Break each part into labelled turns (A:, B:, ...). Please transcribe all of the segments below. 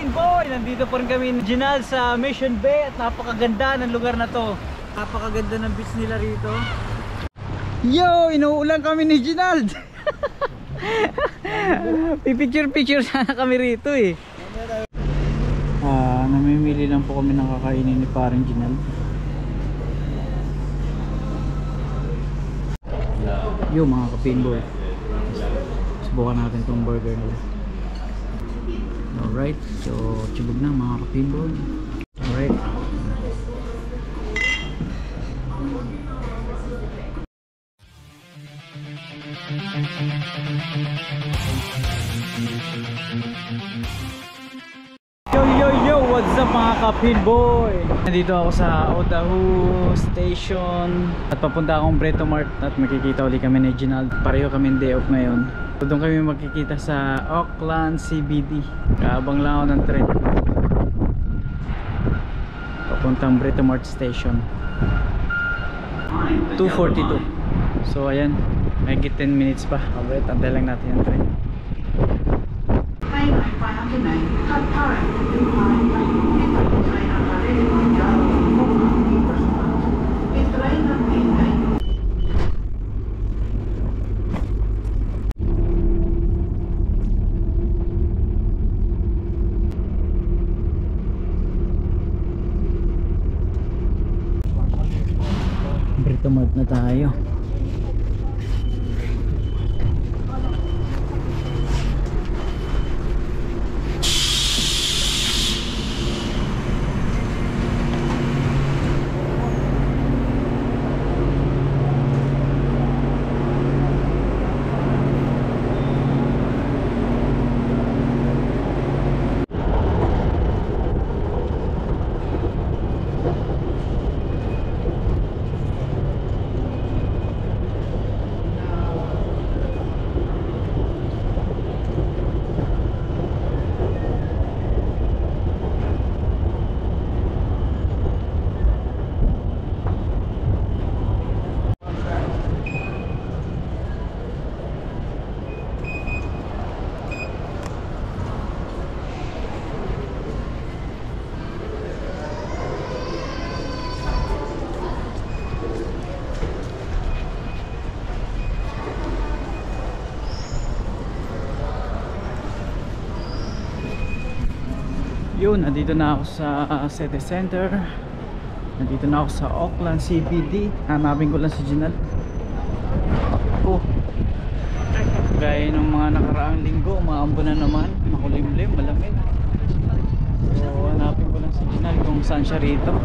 A: Pinboy! Nandito pa rin kami ni Ginald sa Mission Bay at napakaganda ng lugar na to. Napakaganda ng beach nila rito. Yo! Inuulan kami ni Ginald! Pipicture sana kami rito eh. Namimili lang po kami ng kakainin ni parang Ginald. Yo mga ka-Pinboy, subukan natin itong burger nila. Alright, so chibog na mga ka-Pinboy. Alright. Yo, what's up mga ka-Pinboy? Nandito ako sa Otahu Station at papunta akong Breto Mart at makikita ulit kami ni Ginald. Pareho kami day off ngayon. So, doon kami makikita sa Auckland CBD. Kaabang lang ako ng tren papuntang Breto Mart Station. 2:42. So ayan, may 10 minutes pa. Alright, antay lang natin yung tren. Breto Mart na tayo. Yun, nandito na ako sa City Center. Nandito na ako sa Auckland CBD. Hanapin ko lang si Ginald. Gaya ng mga nakaraang linggo, umaambo na naman, makulimlim, malamig. So hanapin ko lang si Ginald kung saan siya rito.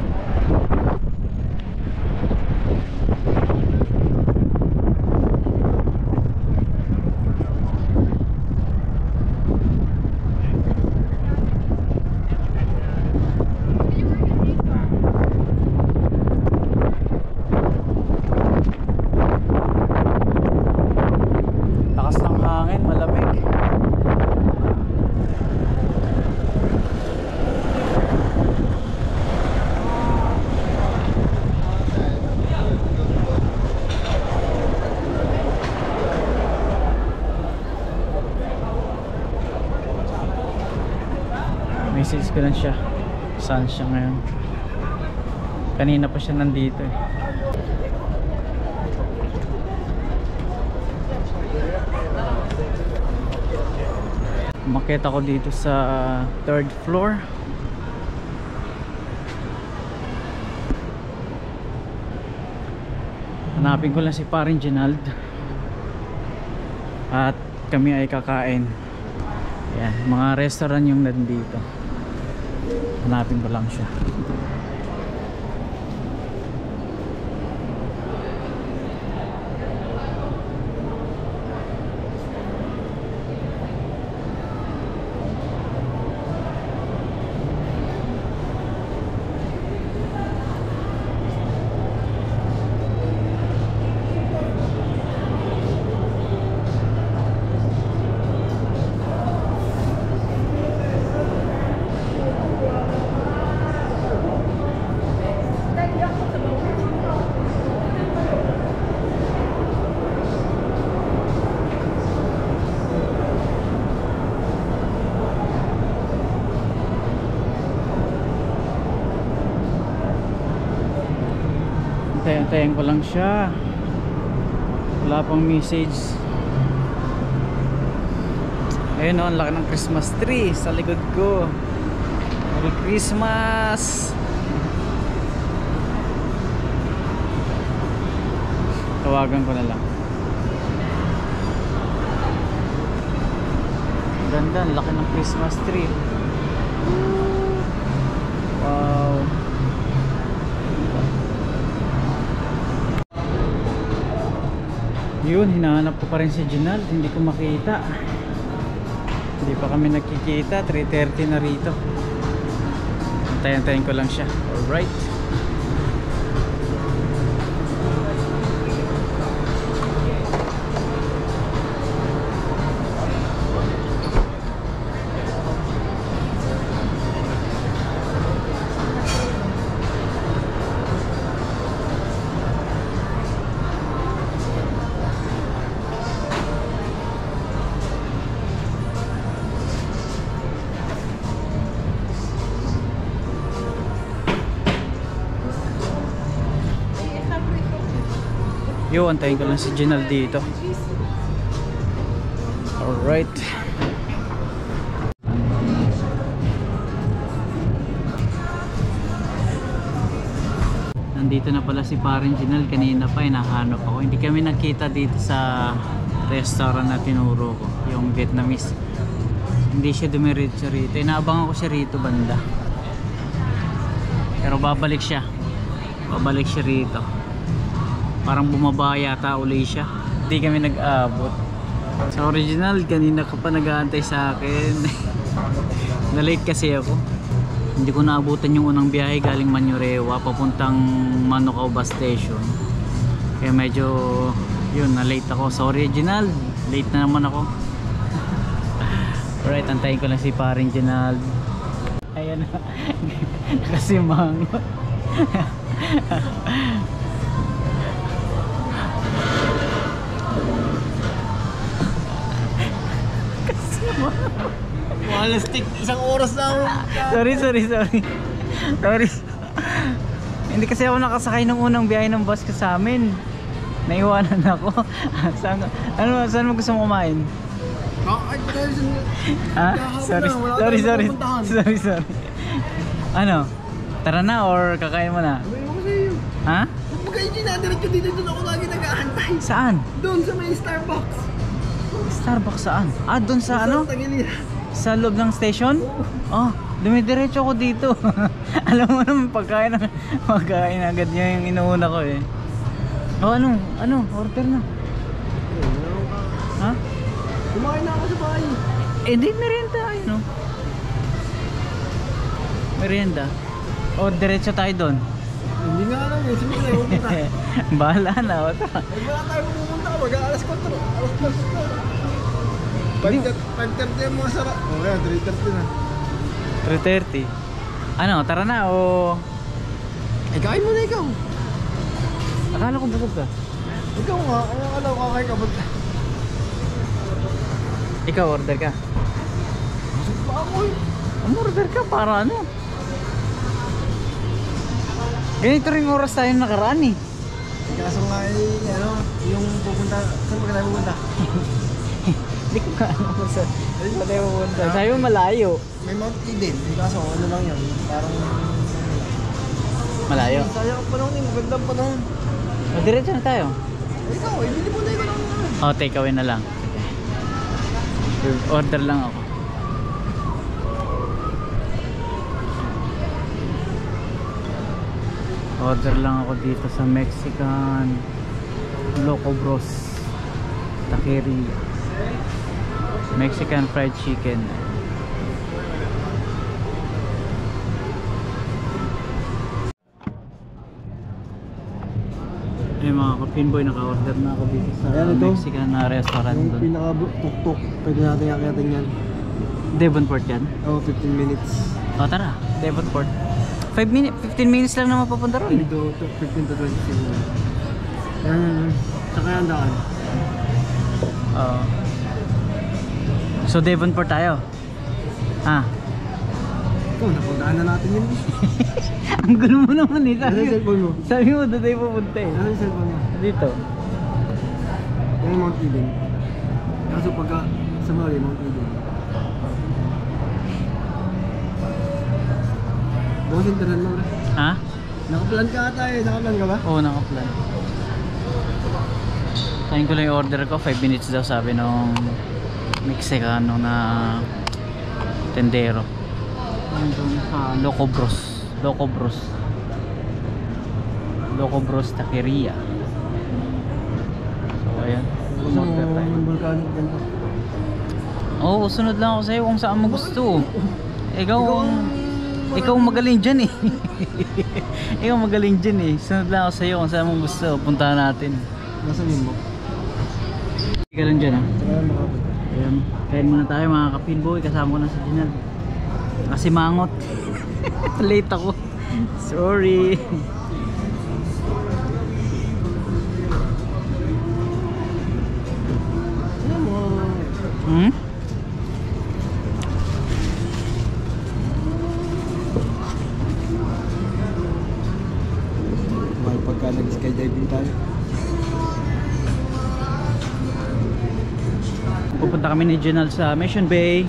A: Message ko lang siya saan siya ngayon. Kanina pa siya nandito eh. Umakyat ako dito sa 3rd floor. Hanapin ko lang si paring Ginald at kami ay kakain. Yan, mga restaurant yung nandito. Hanapin ko lang siya. Tayan ko lang siya. Wala pang message. Ayun o, ang laki ng Christmas tree sa likod ko. Merry Christmas! Tawagan ko na lang. Ganda, ang laki ng Christmas tree. Wow. Yun, hinahanap ko pa rin si Ginald. Hindi ko makita. Hindi pa kami nagkikita. 3:30 na rito. Antayin ko lang siya. Alright. Yo, antayin ko lang si Ginald dito. Alright. Nandito na pala si paring Ginald. Kanina pa hinahanap ako. Hindi kami nakita dito sa restaurant na tinuro ko, yung Vietnamese. Hindi siya dumiretso rito. Inaabangan ko siya rito banda. Pero babalik siya. Babalik siya rito. Parang bumaba yata uli siya. Hindi kami nag-abot. Sa original, kanina ka pa nag-aantay sa akin. Na-late kasi ako. Hindi ko naabutan yung unang biyahe galing Manurewa papuntang Manukau bus station. Kaya medyo yun, na-late ako. Sorry Ginald, late na naman ako. Alright, antayin ko lang si paring Ginald. Ayan na. Nakasimang.
B: Malastik, isang oras na ako.
A: Sorry. Hindi kasi ako nakasakay ng unang biyahe ng bus ka sa amin. Naiwanan ako. Saan mo gusto mo kumain? Ha? Sorry. Ano? Tara na or kakain mo na? Ha?
B: Pagkain dinadiretso dito, doon ako lagi nag-aantay.
A: Saan?
B: Doon sa may Starbucks.
A: Starbucks saan? Ah, doon sa ano? Sa loob ng station? Oh, dumidiretso ako dito. Alam mo naman, pagkain agad niya yung inuuna ko eh. Oh, ano? Order na. Ha?
B: Kumain na ako sa bahay.
A: Eh, di merienda, no? Merienda. O, diretso tayo doon.
B: Hindi nga alam eh, sige na, pupunta.
A: Bahala na, wala.
B: Eh, wala tayo pupunta, mag-aalas 4. Alas 4. 5:30 yung mga sarap. O kaya, 3:30 na.
A: 3:30. Ano, tara na o...
B: Eh, kain mo na ikaw.
A: Akala ko busog ka.
B: Ikaw nga, ayaw alam ko kakain ka.
A: Ikaw, order ka.
B: Busog pa ako eh.
A: Order ka para ano? Ganito rin oras tayo nakaraan eh.
B: Kaso nga eh, ano, yung pupunta, saan ba tayo pupunta?
A: Hindi ko ka ano kung saan tayo pupunta. Sabi mo malayo.
B: May Mount Eden, kaso ano lang yun, parang...
A: Malayo.
B: Sayang ang panahon eh, magandang panahon.
A: O, diretso na tayo.
B: Ikaw, ibili mo na ikaw lang naman.
A: O, take away na lang. Order lang ako. Order lang ako dito sa Mexican Loco Bros Taqueria. Mexican fried chicken. Ay mga ka-pinboy, naka-order na ako dito sa Mexican na restaurant
B: Yung
A: doon.
B: pinaka-tuk-tuk, pwede natin akitin yan.
A: Devonport yan?
B: Oo, 15 minutes.
A: O tara, Devonport. 15 minutes lang na mapapunta ron eh.
B: 15 to 20 minutes. Yan, saka yan daan.
A: So Devonport tayo. Ha?
B: Ikaw, napuntaan na natin yun.
A: Ang gulo mo naman eh.
B: Ano yung cellphone mo?
A: Sabi mo doon tayo pupunta eh.
B: Ano yung cellphone mo?
A: Dito.
B: Yan yung Mount Eden. Kaso pagka sa Mali, Mount Eden. Bukas internet mo, bro.
A: Ha?
B: Nakaplan ka ata eh. Nakaplan ka ba?
A: Oo, nakaplan. Tayin ko lang yung order ko. 5 minutes daw sabi nung Mexicano na tendero. Loco Bros. Loco Bros. Loco Bros Taqueria. So ayan. Order tayo.
B: Yung volcanic ganito.
A: Oo, sunod lang ako sa'yo kung saan mo gusto. Ikaw magaling dyan eh. Ikaw magaling dyan eh. Sunod lang ako sa'yo kung saan mo gusto. Puntahan natin.
B: Nasaan yun mo?
A: Ika lang dyan ah.
B: Kaya makapit.
A: Ayan, kain muna tayo mga kapinboy. Kasama ko na sa Ginal. Kasi mangot. Late ako. Sorry.
B: Ano mo?
A: Hmm?
B: Mahal pagka nag-skydiving tayo.
A: Pupunta kami ni Ginal sa Mission Bay.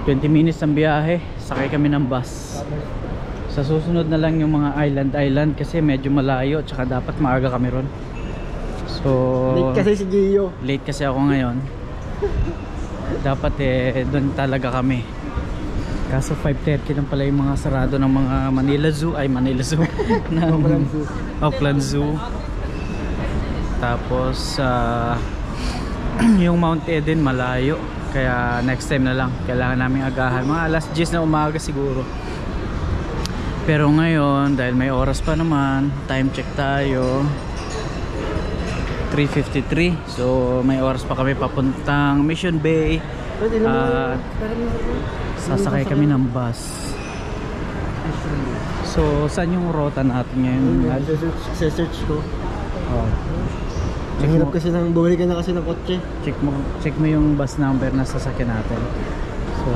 A: 20 minutes ang biyahe. Sakay kami ng bus. Sa susunod na lang yung mga island kasi medyo malayo. Tsaka dapat maaga kami ron. So
B: Late kasi si Gio.
A: late kasi ako ngayon. Dapat doon talaga kami. Kaso 5:30 lang pala yung mga sarado ng mga Manila Zoo. Ay, Manila Zoo.
B: Auckland Zoo.
A: Auckland Zoo. Tapos yung Mount Eden malayo. Kaya next time na lang. Kailangan namin agahan. Mga alas 10 na umaga siguro. Pero ngayon, dahil may oras pa naman, time check tayo. 3:53. So may oras pa kami papuntang Mission Bay. At sasakay kami ng bus. So saan yung rota natin ngayon?
B: Search ko.
A: Oh.
B: Ang hirap kasi nang bumili ka na kasi ng kotse.
A: Check mo yung bus number na sasakyan natin. So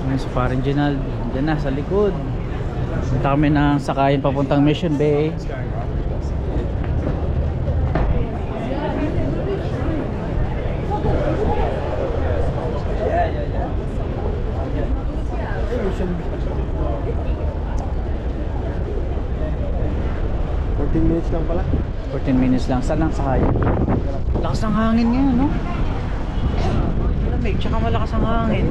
A: ngayon sa Parang Ginal, dyan na sa likod. Punta kami ng sakayin papuntang Mission Bay.
B: Minutes lang pala.
A: 14 minutes lang. Saan ang sakayin? Lakas ng hangin ngayon, no? Malamig, tsaka malakas ang hangin.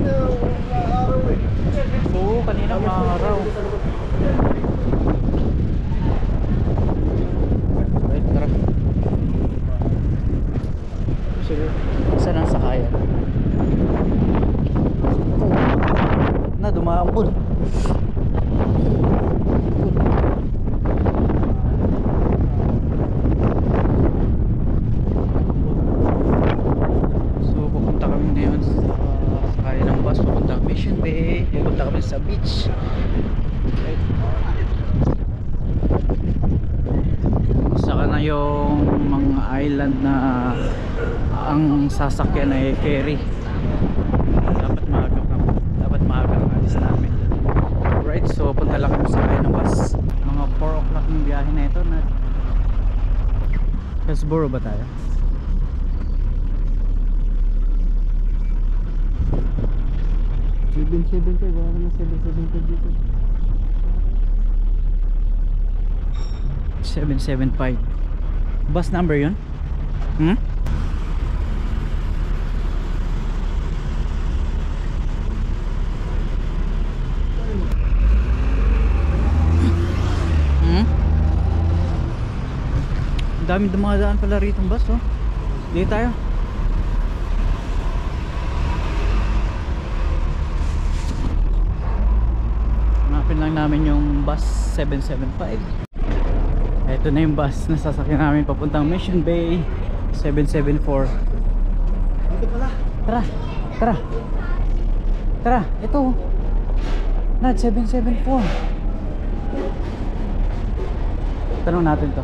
A: Oo, kanina araw. Right, tara. Sige. Saan ang sakayan? Na, dumaambol. Mission Bay, pupunta kami sa beach. Right. Saka na yung mga island na ang sasakyan ay ferry. Dapat maaga ang alis namin. Right, so punta lang kami sa kayo ng bus. Mga 4 o'clock yung biyahe na ito. Hillsborough ba tayo?
B: Wala naman 775 dito.
A: 775 bus number yun? Hmm? Hmm? Ang daming dumadaan pala rito ng bus, oh. Dito tayo. Hanapin lang namin yung bus 775. Ito na yung bus na sasakyan namin papuntang Mission Bay 774.
B: Dito pala.
A: Tara, tara. Tara, ito. Nad 774. Tanong natin to.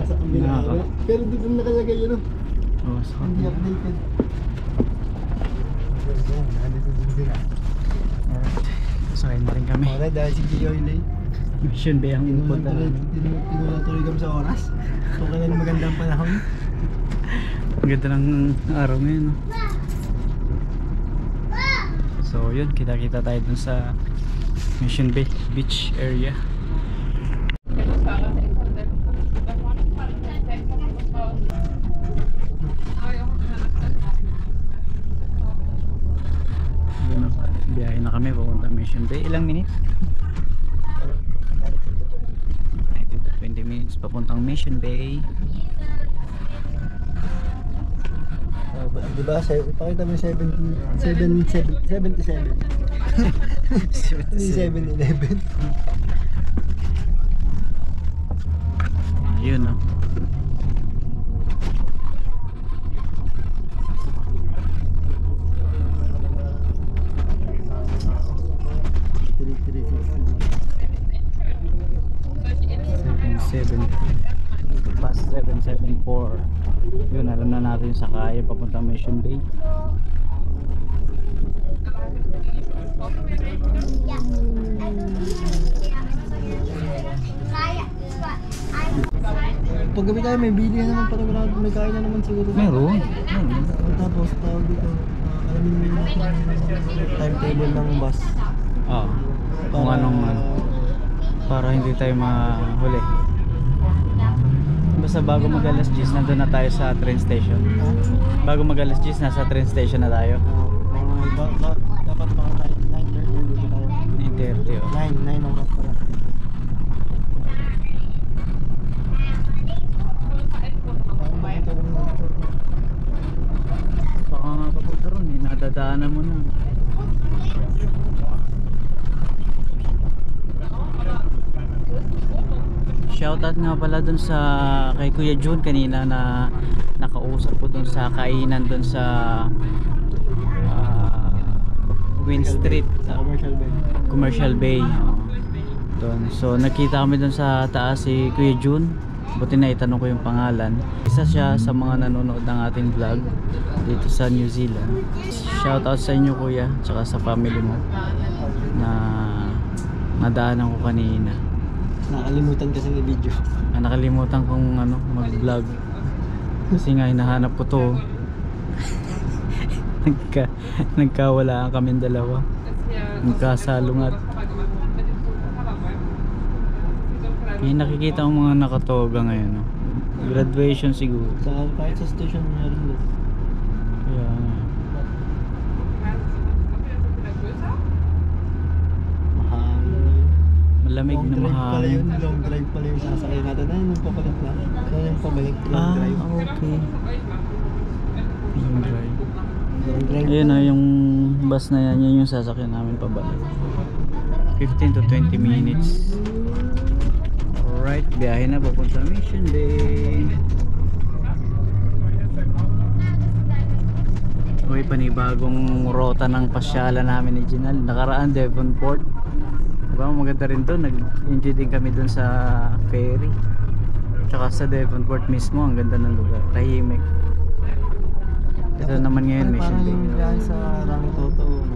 B: nasa kabila. Pero dito nakalagay yun.
A: Oh, so,
B: Hindi updated.
A: alright. Sakay na rin kami.
B: Okay, dahil si Gio Ilay.
A: Mission Bay ang pupunta namin.
B: Tinutuloy kami sa oras. So kailan magandang panahon.
A: Ang ganda ng araw ngayon, no? So yun, kita-kita tayo dun sa Mission Bay beach area. Yun, no? Biyahe na kami papunta Mission Bay. Ilang minutes? 20 minutes papuntang Mission Bay.
B: Diba, ipakita mo yung 77. Hindi 7-11.
A: Yun, no? Bus 774. Yun, alam na natin sa kaya papunta Mission Bay.
B: Pag gabi tayo may bili na naman, parang may kain na naman siguro.
A: Meron.
B: Tapos tawag dito, alamin mo yung timetable ng bus.
A: Oo. Kung anong para hindi tayo mahuli. Basta bago mag alas 10 nandun na tayo sa train station. Bago mag alas 10 nasa train station na tayo.
B: Dapat mga 9:30 dito tayo.
A: 9:30 oh.
B: 9 oras pala.
A: Baka nga papunta ron eh, nadadaanan mo na. Shoutout nga pala dun sa kay Kuya Jun kanina na nakausap ko dun sa kainan dun sa Win Street
B: Commercial Bay.
A: Commercial Bay. Oh. Dun. So nakita kami dun sa taas si Kuya Jun. Buti na itanong ko yung pangalan. Isa siya sa mga nanonood ng ating vlog dito sa New Zealand. Shoutout sa inyo kuya, tsaka sa family mo na nadaanan ko kanina.
B: Nakalimutan kasi ng video.
A: Nakalimutan kong mag-vlog kasi nga hinahanap ko to. Nagkawalaan kaming dalawa, nagkasalungat. May nakikita ko mga nakatoga ngayon, no? Graduation siguro.
B: Kahit sa station meron doon.
A: Kaya nga. Malamig na mahangin.
B: Long drive pala yung sasakyan natin. Ay, nagpapalit na. Kaya yung pabalik, long drive.
A: Okay. Long drive.
B: Long drive.
A: Ayun na yung bus na yan, yun yung sasakyan namin pabalik. 15 to 20 minutes. Alright, biyahe na papunta Mission Bay. Uy, panibagong rota ng pasyalan namin ni Ginal. Nakaraan Devonport. Diba maganda rin doon, nag-enjoy din kami doon sa ferry. Tsaka sa Devonport mismo, ang ganda ng lugar, tahimik. Ito naman ngayon Mission Bay.
B: Parang yan sa Rangi Toto,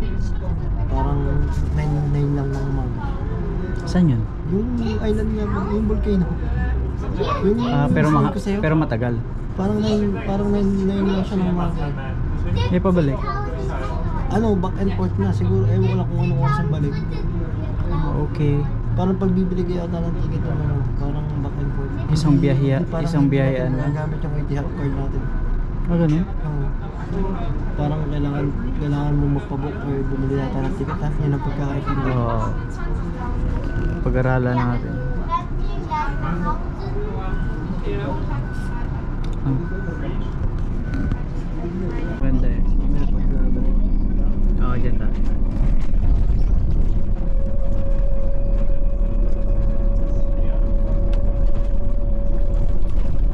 B: parang 9 lang ng umaga.
A: Saan yun?
B: Yung island niya, yung volcano. Yung
A: pero matagal.
B: Parang 9 lang siya ng umaga.
A: May pabalik.
B: Back and forth na siguro, ewan ko lang kung anong oras ang balik.
A: Okay.
B: Parang pagbibili kayo ata ng ticket ng parang back and forth.
A: Isang biyaheyaan
B: Ang
A: lang.
B: gamit yung Etihad card natin.
A: Ganun?
B: Oo. Parang kailangan mo magpabook or bumili yata ng ticket. Yan ang pagkakaintindi.
A: Oo. Pag-aralan natin. Ganda eh. Oo, dyan tayo.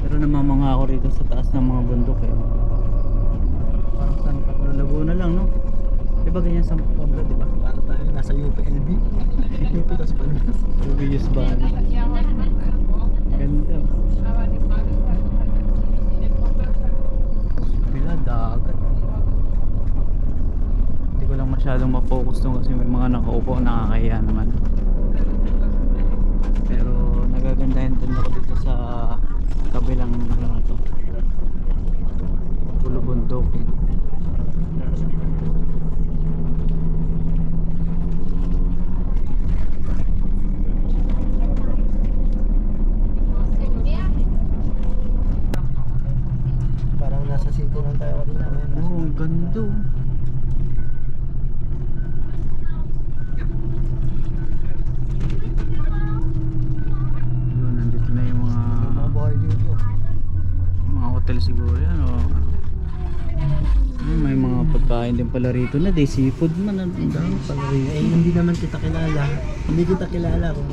A: Pero namamanga ako rito sa taas ng mga bundok eh. Parang San Pablo Laguna lang, no? Diba ganyan San Pablo, diba?
B: Para tayo nasa UPLB. UP tapos Pilipinas.
A: Obvious ba? Ganda. Bila dagat. Hindi ko lang masyadong ma-focus doon kasi may mga nakaupo, nakakahiya naman. Pero nagagandahan din ako dito sa kabilang ano to. Pulo bundok.
B: Parang nasa 5 lang tayo kanina.
A: Oh, ang ganda. Yun, nandito na yung
B: Mga bahay dito.
A: mga hotel siguro yan o. May mga pagkain din pala rito na day seafood man ang dami pala rito.
B: Eh, hindi naman kita kilala. Hindi kita kilala kung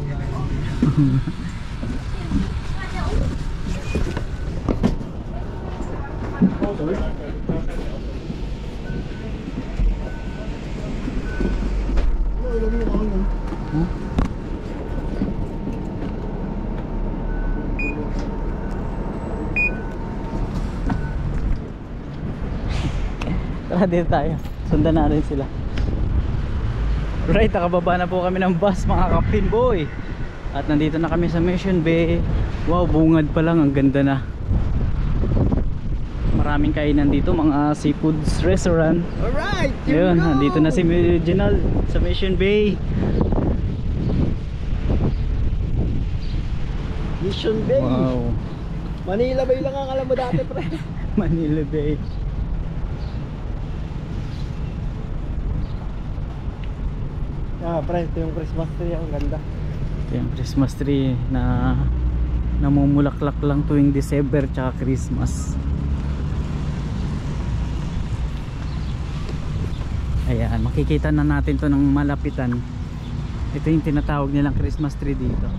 A: Huh? Tara dito tayo, sundan natin sila. Right, nakababa na po kami ng bus mga kapinboy. At nandito na kami sa Mission Bay. Wow, bungad pa lang, ang ganda na. Maraming kainan dito, mga seafoods restaurant.
B: Alright!
A: Ayun, nandito na si Reginald sa Mission Bay.
B: Mission Bay.
A: Wow.
B: Manila Bay lang ang alam mo dati, pre.
A: Manila Bay.
B: Pre, ito yung Christmas tree, ang ganda.
A: Ito yung Christmas tree na namumulaklak lang tuwing December tsaka Christmas. Ayan, makikita na natin to ng malapitan. Ito yung tinatawag nilang Christmas tree dito.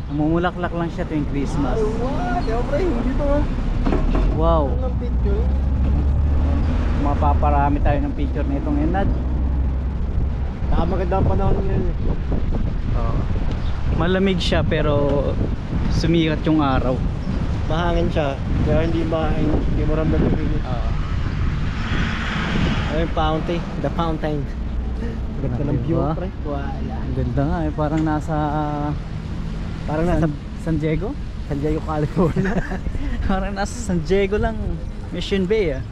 A: Namumulaklak lang siya tuwing Christmas.
B: What? Yo, pre, hindi to ha.
A: Wow,
B: Ang picture.
A: mapaparami tayo ng picture na itong enad.
B: Maganda ang panahon ngayon eh.
A: Malamig siya pero sumikat yung araw.
B: Mahangin siya, pero hindi mo ramdam yung init. Ano yung fountain? The fountain. Ganda ng view,
A: Diba?
B: pre. Wala.
A: Ang ganda nga eh, parang nasa San Diego?
B: San Diego, California.
A: Parang nasa San Diego lang, Mission Bay ah.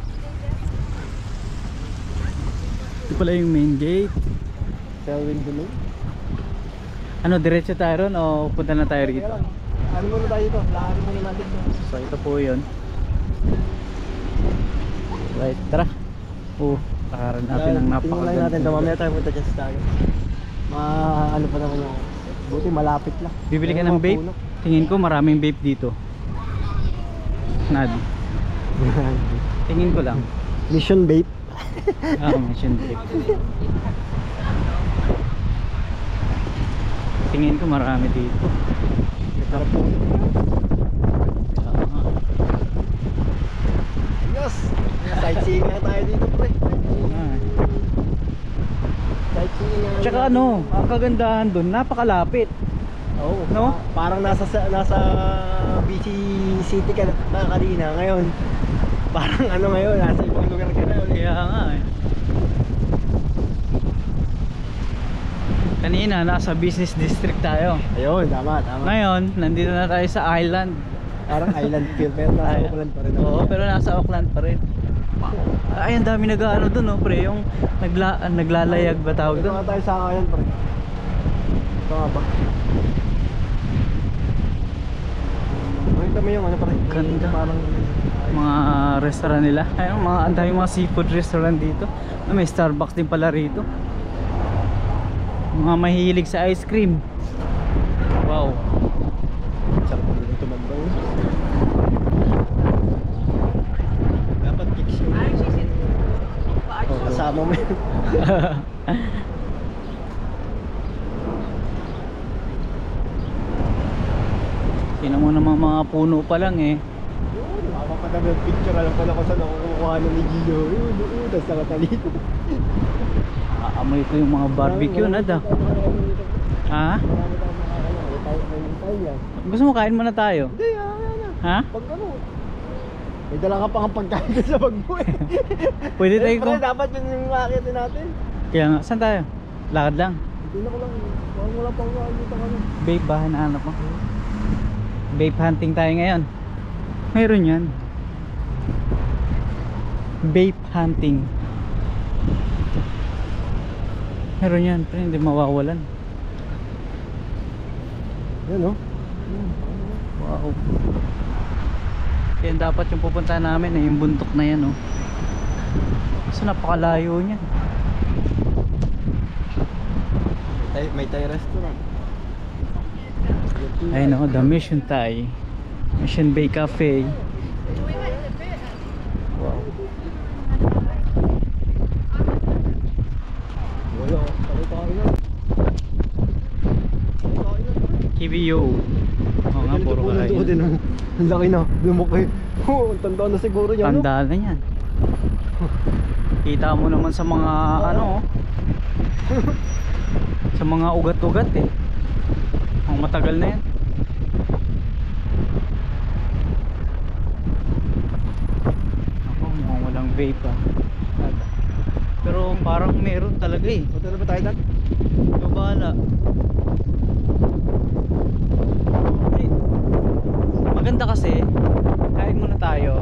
A: Ito pala yung main gate.
B: Selwyn Dumay.
A: Ano, diretso tayo ron o punta na tayo rito?
B: Ano muna tayo dito? Lahat muna natin dito.
A: So ito po yun. Right, tara. Nakaran natin ang
B: Tingnan lang
A: napakaganda.
B: natin, mamaya tayo punta dyan sa tayo. Ano pa naman yung buti malapit lang.
A: Bibili ka
B: Ayun,
A: ng
B: mga
A: vape?
B: puno.
A: Tingin ko maraming vape dito. Nad. Tingin ko lang.
B: Mission Vape.
A: Mission vape. Tingin ko marami dito.
B: Yes! Sightseeing na tayo dito, pre.
A: Ah.
B: Sightseeing na.
A: Tsaka ano, ang kagandahan doon, napakalapit.
B: Oo.
A: No?
B: Parang nasa BC City ka na kanina. Ngayon, parang ano ngayon, nasa ibang lugar ka na.
A: Kaya nga eh. Kanina nasa business district tayo.
B: Ayun, tama.
A: Ngayon, nandito na tayo sa island.
B: Parang island feel, pero nasa Oakland pa rin.
A: Oo, pero nasa Auckland pa rin. Ay, ang dami nag-ano doon, no, pre, yung naglalayag ba tawag
B: Ito
A: doon?
B: nga tayo sa island, pre. Ito nga ba? Nakita mo yung ano, pre?
A: Ganda.
B: Parang
A: Mga restaurant nila. Ayun, ang daming mga seafood restaurant dito. May Starbucks din pala rito. Mga mahilig sa ice cream. Wow.
B: sarap din ito magbaw. Dapat fix yun. Kasama mo yun.
A: Tingnan mo naman mga puno pa lang eh.
B: Yun, makakadami ng picture. Alam ko na kung saan ako kumukuha ni Gio. Yun, tas nakatalito.
A: Aamoy ko yung mga barbecue na da. Ha?
B: Marami tayong makakaya. kain yan.
A: Gusto mo kain muna tayo?
B: Hindi, yan.
A: Ha?
B: Pag ano, may dala ka pang pagkain dun sa bag mo eh.
A: Pwede tayo ko.
B: Dapat yun yung makitin natin.
A: Kaya nga, saan tayo? Lakad lang.
B: Hindi na ko lang, wala pang dito kami.
A: Vape ba? Hinahanap mo? Vape hunting tayo ngayon. Meron yan. Vape hunting. Meron yan, pero hindi mawawalan.
B: Yan oh.
A: Wow. Yan dapat yung pupunta namin eh, yung bundok na yan oh. So napakalayo niyan.
B: May Thai restaurant.
A: Ayun oh, the Mission Thai, Mission Bay Cafe. Wow.
B: Wala, tayo na.
A: KBO. Oo nga, puro
B: Ito din
A: kain.
B: ang laki na, lumaki. Ang tanda na siguro yan.
A: Tanda na yan. Kita mo naman sa mga ano oh. Sa mga ugat-ugat eh. Ang matagal na yan. Ako, mukhang walang vape ah. Pero parang meron talaga eh.
B: Punta na ba tayo dyan?
A: Ikaw bahala. Maganda kasi, kain muna tayo.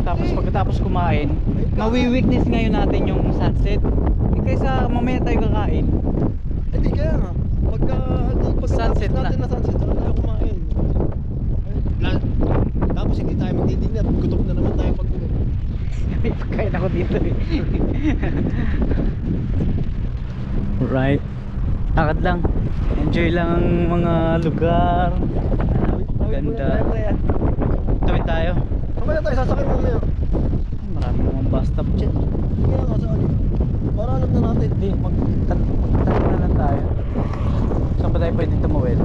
A: Tapos pagkatapos kumain, mawi-witness ngayon natin yung sunset. Eh, kaysa mamaya tayo kakain.
B: Hindi kaya nga. Pagka
A: Sunset na.
B: natin na sunset, saka tayo kumain. Tapos hindi tayo magdidinner. Gutom na naman tayo pag uwi.
A: May pagkain ako dito eh. Right. Lakad lang. Enjoy lang ang mga lugar. Ganda. Tawid tayo.
B: Mamaya tayo sasakay mamaya.
A: Ay, marami mga bus stop dyan.
B: Kaya nga sa ano. Para alam na natin.
A: Hindi, magtanong na lang tayo. Saan ba tayo pwede tumawid?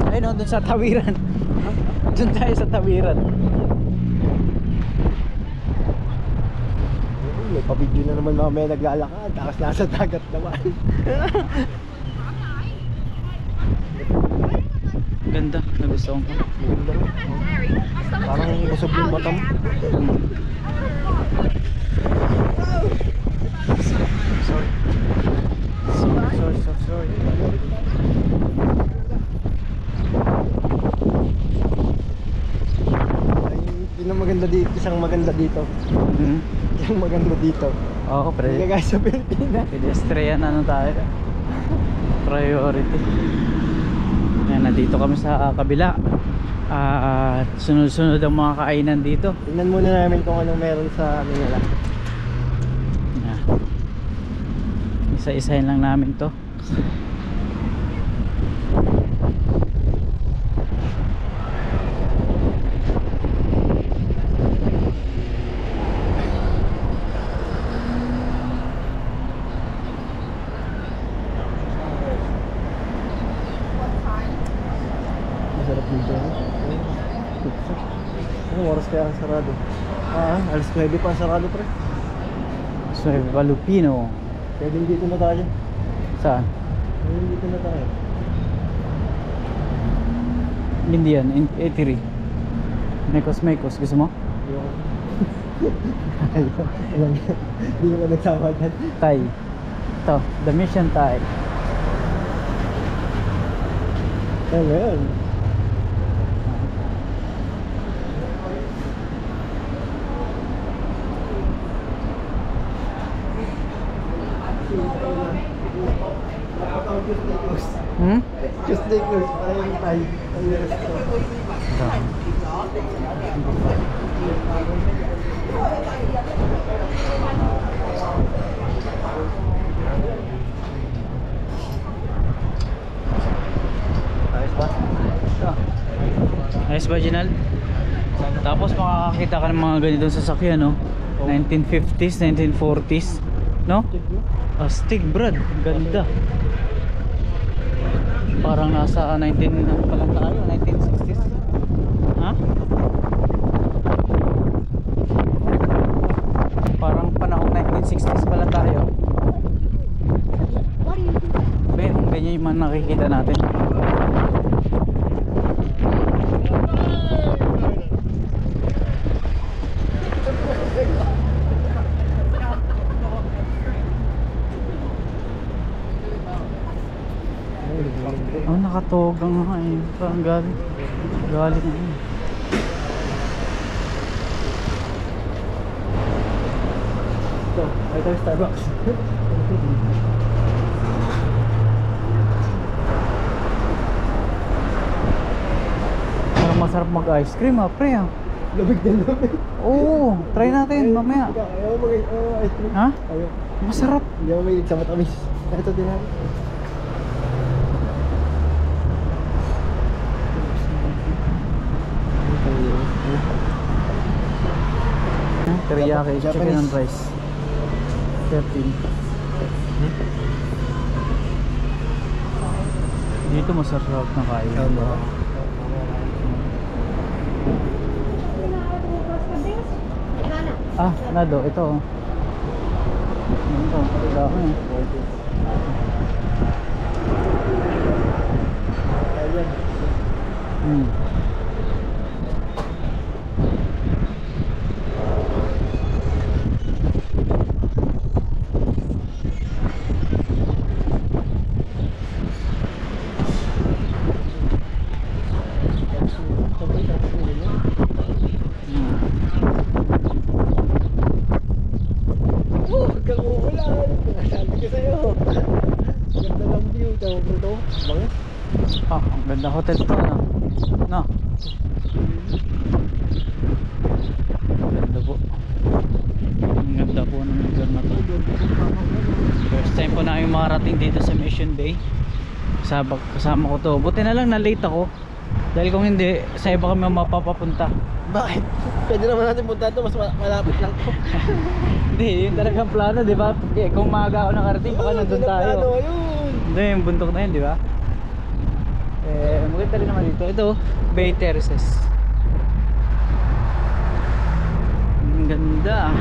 A: Ayun o, dun sa tawiran. Dun tayo sa tawiran.
B: May pa-video na naman mamaya naglalakad. Tapos nasa dagat naman.
A: Ganda, nagustuhan ko.
B: Ganda rin. Parang busog yung mata mo.
A: Sorry. Sorry.
B: Ay, maganda dito, isang maganda dito. Isang maganda dito.
A: Oo,
B: Hindi guys sa Pilipinas.
A: pedestrian ano tayo. Priority. Ayan, nandito kami sa kabila. At sunod-sunod ang mga kainan dito.
B: Tingnan muna namin kung anong meron sa ano nila.
A: Ayan. Isa-isahin lang namin to.
B: Masarap dito. Pizza. Anong oras kaya ang sarado? Alas 9 pa ang sarado pre.
A: So, Valupino.
B: Pwedeng dito na tayo.
A: Saan?
B: Pwedeng dito na tayo.
A: Hindi yan, eatery. Mekos. Gusto mo?
B: Hindi mo nagsama dyan.
A: Thai. Ito, The Mission Thai.
B: Ayan ngayon. Tuesday close. Para yung Thai. Ang restaurant. Ayos ba?
A: Ayos ba, Ginal? Tapos makakakita ka ng mga ganitong sasakyan, no? 1950s, 1940s, no? Astig, brad. Ganda. Parang nasa 19 pa lang tayo, 1960s. Ha? Parang panahon 1960s pa lang tayo. Ben, ganyan yung mga nakikita natin. Oh, nakatogang nga eh. Parang galing. Galing na eh.
B: Ito, ito yung Starbucks.
A: Parang masarap mag-ice cream ah, pre ah.
B: Labig na labig.
A: Oo, try natin mamaya.
B: Ayaw mo ice cream.
A: Ha?
B: Ayaw.
A: Masarap.
B: Hindi ako mahilig sa matamis. Ito din natin.
A: Teriyaki, chicken
B: Japanese.
A: and rice. 13. Dito masarap na kain. Ah, nado, ito. Ito, dami. Hmm.
B: Huwag kang uulan. Sabi ko sa'yo. Ganda ng view. Tawag mo ito. Bangas.
A: Ah, ang ganda hotel to, no? No? Ang ganda po. Ang ganda po ng lugar na to. First time po na yung marating dito sa Mission Bay. Kasama ko to. Buti na lang na late ako. Dahil kung hindi, sa iba kami mapapapunta.
B: Bakit? Pwede naman natin punta ito. Mas malapit lang to.
A: Hindi, yun talagang plano, di ba? Kung maaga ako nakarating, baka nandun tayo.
B: Plano, ayun.
A: Hindi, yung bundok na yun, di ba? Maganda rin naman dito. Ito, Bay Terraces. Ang ganda.